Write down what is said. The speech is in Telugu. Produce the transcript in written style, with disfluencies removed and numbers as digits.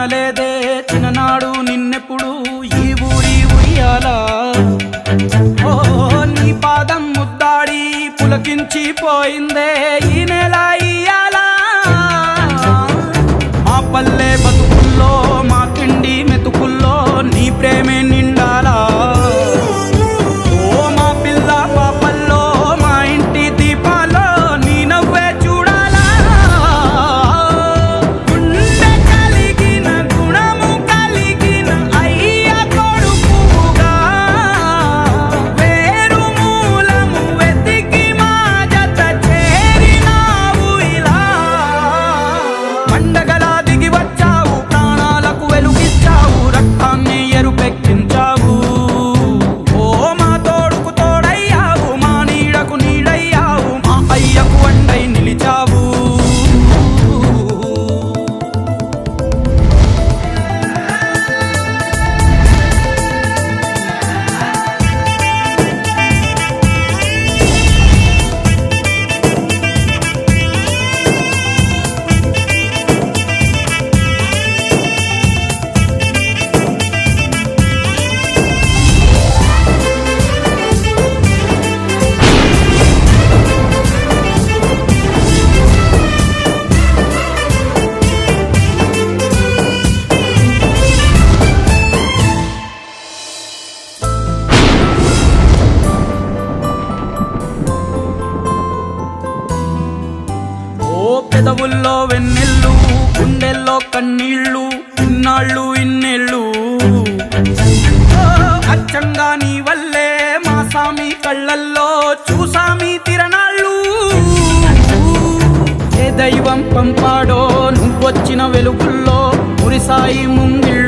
వినలేదే చిన్ననాడు నిన్నెప్పుడు ఈ ఊరి ఉయ్యాలా ఓ నీ పాదం ముద్దాడి పులకించి పోయిందే ఈ నెల ఇయ్యాలా మా పల్లె బతుకుల్లో మా తిండి మెతుకుల్లో నీ ప్రేమే నిండాలా ఓ మా పిల్ల పాపల్లో మా ఇంటి దీపాల్లో నీ నవ్వే చూడాలా గుండె కలిగిన గుణము కలిగిన అయ్య కొడుకుగా వేరు మూలము వెతికి మా జత చేరినావు ఇలా పండగలా దిగి వచ్చావు ప్రాణాలకు వెలుగిచ్చావు రక్తాన్ని ఎరుపెక్కించావు ఓ మా తోడుకు తోడయ్యావు మా నీడకు నీడయ్యావు మా అయ్యకు అండై నిలిచావు పెదవుల్లో వెన్నెళ్ళు గుండెల్లో కన్నీళ్ళు ఇన్నాళ్ళు ఇన్నేళ్ళు అచ్చంగా నీ వల్లే మా సామి కళ్ళల్లో చూసామి తిరణాళ్ళు ఏ దైవం పంపాడో నువ్వొచ్చిన వెలుగుల్లో మురిసాయి ముంగిళ్ళు